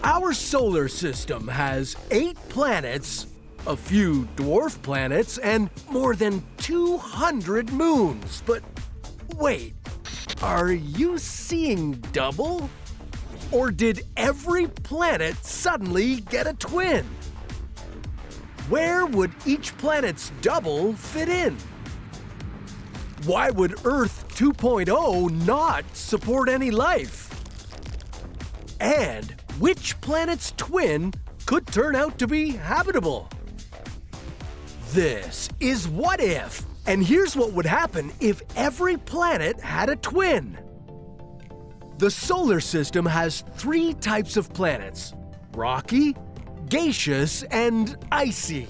Our solar system has 8 planets, a few dwarf planets, and more than 200 moons. But wait, are you seeing double? Or did every planet suddenly get a twin? Where would each planet's double fit in? Why would Earth 2.0 not support any life? And which planet's twin could turn out to be habitable? This is What If, and here's what would happen if every planet had a twin. The solar system has 3 types of planets: rocky, gaseous, and icy.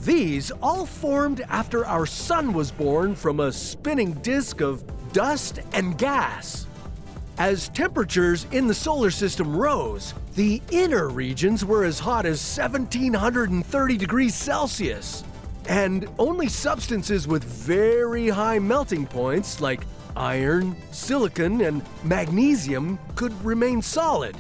These all formed after our sun was born from a spinning disk of dust and gas. As temperatures in the solar system rose, the inner regions were as hot as 1730 degrees Celsius. And only substances with very high melting points like iron, silicon, and magnesium could remain solid.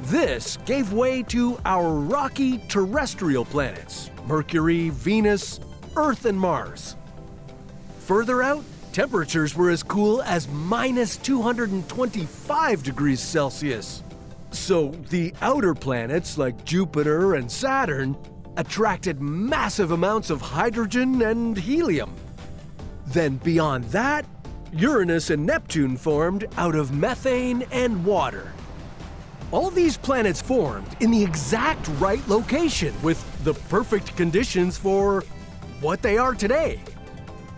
This gave way to our rocky terrestrial planets: Mercury, Venus, Earth, and Mars. Further out, temperatures were as cool as minus 225 degrees Celsius. So the outer planets like Jupiter and Saturn attracted massive amounts of hydrogen and helium. Then beyond that, Uranus and Neptune formed out of methane and water. All these planets formed in the exact right location with the perfect conditions for what they are today,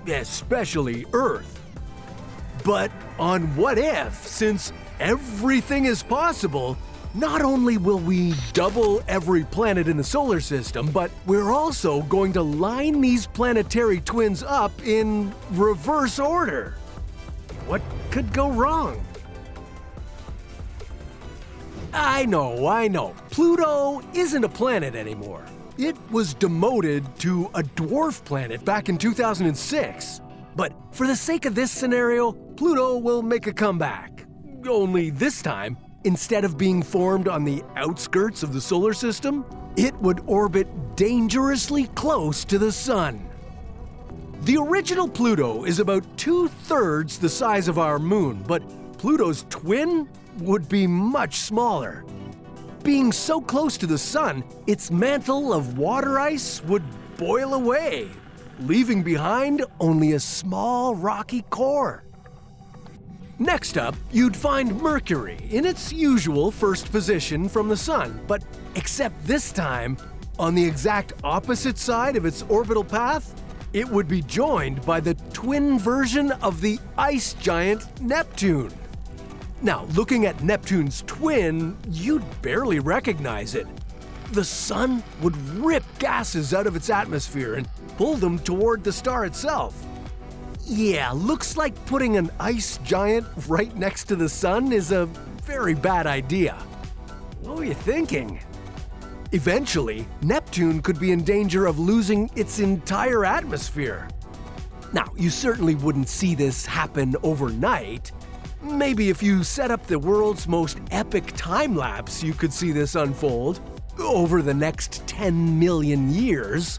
especially Earth. But on What If, since everything is possible, not only will we double every planet in the solar system, but we're also going to line these planetary twins up in reverse order. What could go wrong? I know. Pluto isn't a planet anymore. It was demoted to a dwarf planet back in 2006. But for the sake of this scenario, Pluto will make a comeback. Only this time, instead of being formed on the outskirts of the solar system, it would orbit dangerously close to the Sun. The original Pluto is about 2/3 the size of our moon, but Pluto's twin would be much smaller. Being so close to the Sun, its mantle of water ice would boil away, leaving behind only a small rocky core. Next up, you'd find Mercury in its usual first position from the Sun, but except this time, on the exact opposite side of its orbital path, it would be joined by the twin version of the ice giant Neptune. Now, looking at Neptune's twin, you'd barely recognize it. The Sun would rip gases out of its atmosphere and pull them toward the star itself. Yeah, looks like putting an ice giant right next to the Sun is a very bad idea. What were you thinking? Eventually, Neptune could be in danger of losing its entire atmosphere. Now, you certainly wouldn't see this happen overnight. Maybe if you set up the world's most epic time-lapse, you could see this unfold over the next 10 million years.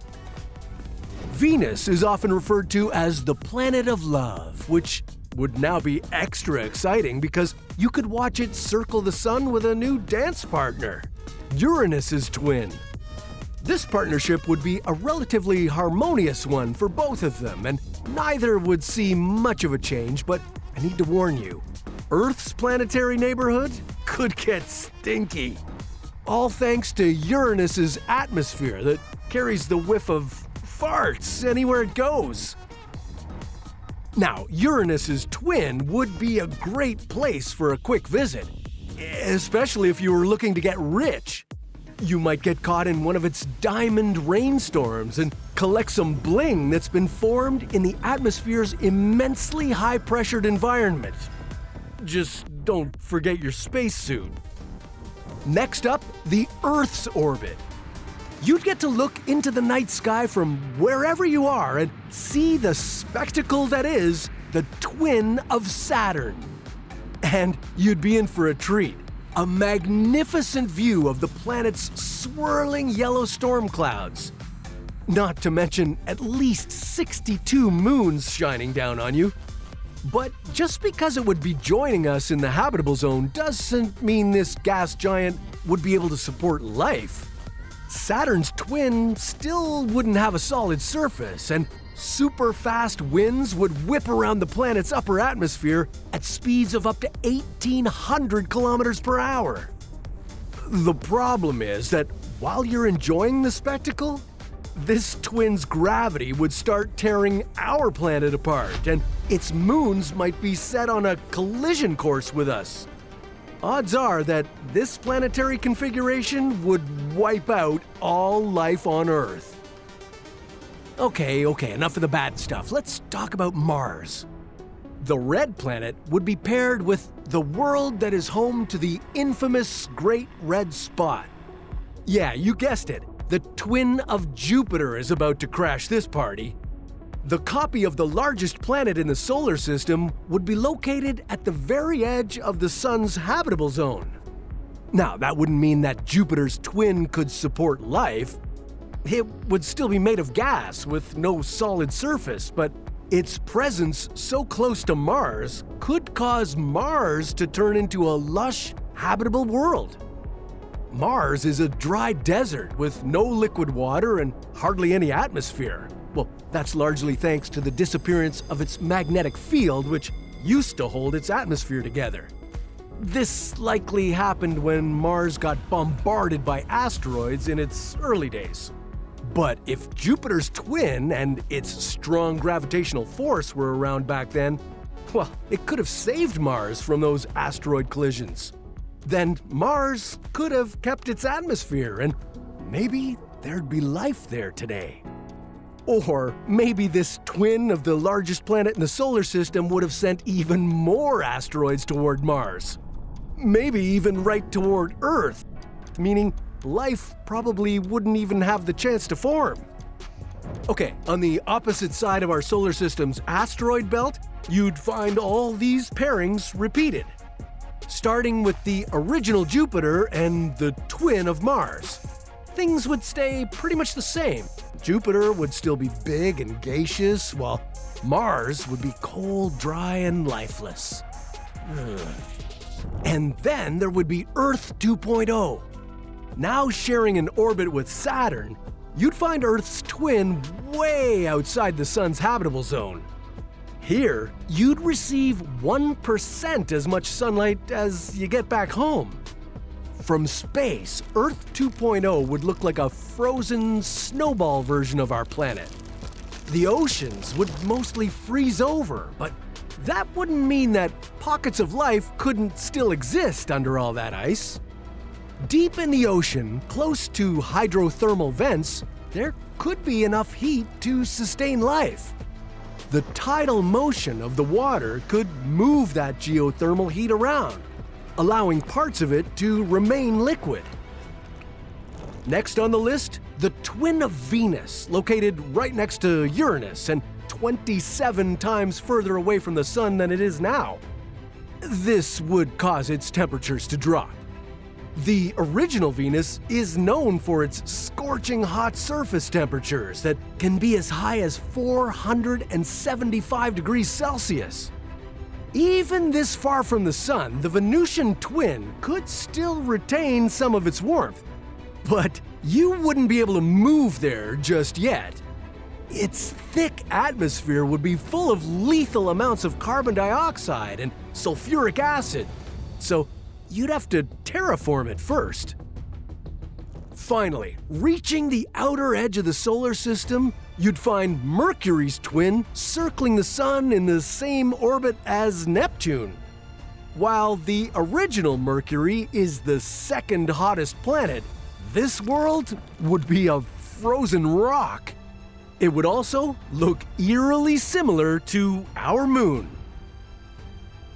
Venus is often referred to as the planet of love, which would now be extra exciting because you could watch it circle the Sun with a new dance partner, Uranus's twin. This partnership would be a relatively harmonious one for both of them, and neither would see much of a change, but I need to warn you, Earth's planetary neighborhood could get stinky. All thanks to Uranus's atmosphere that carries the whiff of farts anywhere it goes. Now, Uranus's twin would be a great place for a quick visit, especially if you were looking to get rich. You might get caught in one of its diamond rainstorms and collect some bling that's been formed in the atmosphere's immensely high-pressured environment. Just don't forget your spacesuit. Next up, the Earth's orbit. You'd get to look into the night sky from wherever you are and see the spectacle that is the twin of Saturn. And you'd be in for a treat. a magnificent view of the planet's swirling yellow storm clouds. Not to mention at least 62 moons shining down on you. But just because it would be joining us in the habitable zone doesn't mean this gas giant would be able to support life. Saturn's twin still wouldn't have a solid surface, and super fast winds would whip around the planet's upper atmosphere at speeds of up to 1,800 kilometers per hour. The problem is that while you're enjoying the spectacle, this twin's gravity would start tearing our planet apart, and its moons might be set on a collision course with us. Odds are that this planetary configuration would wipe out all life on Earth. Okay, enough of the bad stuff. Let's talk about Mars. The red planet would be paired with the world that is home to the infamous Great Red Spot. Yeah, you guessed it. The twin of Jupiter is about to crash this party. The copy of the largest planet in the solar system would be located at the very edge of the Sun's habitable zone. Now, that wouldn't mean that Jupiter's twin could support life. It would still be made of gas with no solid surface, but its presence so close to Mars could cause Mars to turn into a lush, habitable world. Mars is a dry desert with no liquid water and hardly any atmosphere. Well, that's largely thanks to the disappearance of its magnetic field, which used to hold its atmosphere together. This likely happened when Mars got bombarded by asteroids in its early days. But if Jupiter's twin and its strong gravitational force were around back then, well, it could have saved Mars from those asteroid collisions. Then Mars could have kept its atmosphere, and maybe there'd be life there today. Or maybe this twin of the largest planet in the solar system would have sent even more asteroids toward Mars. Maybe even right toward Earth, meaning life probably wouldn't even have the chance to form. Okay, on the opposite side of our solar system's asteroid belt, you'd find all these pairings repeated. Starting with the original Jupiter and the twin of Mars. Things would stay pretty much the same. Jupiter would still be big and gaseous, while Mars would be cold, dry, and lifeless. And then there would be Earth 2.0. Now sharing an orbit with Saturn, you'd find Earth's twin way outside the Sun's habitable zone. Here, you'd receive 1% as much sunlight as you get back home. From space, Earth 2.0 would look like a frozen snowball version of our planet. The oceans would mostly freeze over, but that wouldn't mean that pockets of life couldn't still exist under all that ice. Deep in the ocean, close to hydrothermal vents, there could be enough heat to sustain life. The tidal motion of the water could move that geothermal heat around, allowing parts of it to remain liquid. Next on the list, the twin of Venus, located right next to Uranus and 27 times further away from the Sun than it is now. This would cause its temperatures to drop. The original Venus is known for its scorching hot surface temperatures that can be as high as 475 degrees Celsius. Even this far from the Sun, the Venusian twin could still retain some of its warmth. But you wouldn't be able to move there just yet. Its thick atmosphere would be full of lethal amounts of carbon dioxide and sulfuric acid, so you'd have to terraform it first. Finally, reaching the outer edge of the solar system, you'd find Mercury's twin circling the Sun in the same orbit as Neptune. While the original Mercury is the second hottest planet, this world would be a frozen rock. It would also look eerily similar to our moon.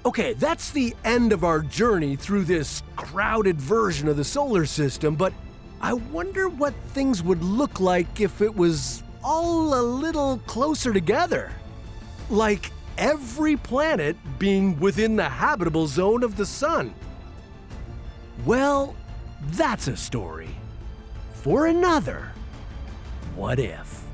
Okay, that's the end of our journey through this crowded version of the solar system, but I wonder what things would look like if it was all a little closer together. Like every planet being within the habitable zone of the Sun. Well, that's a story for another What If.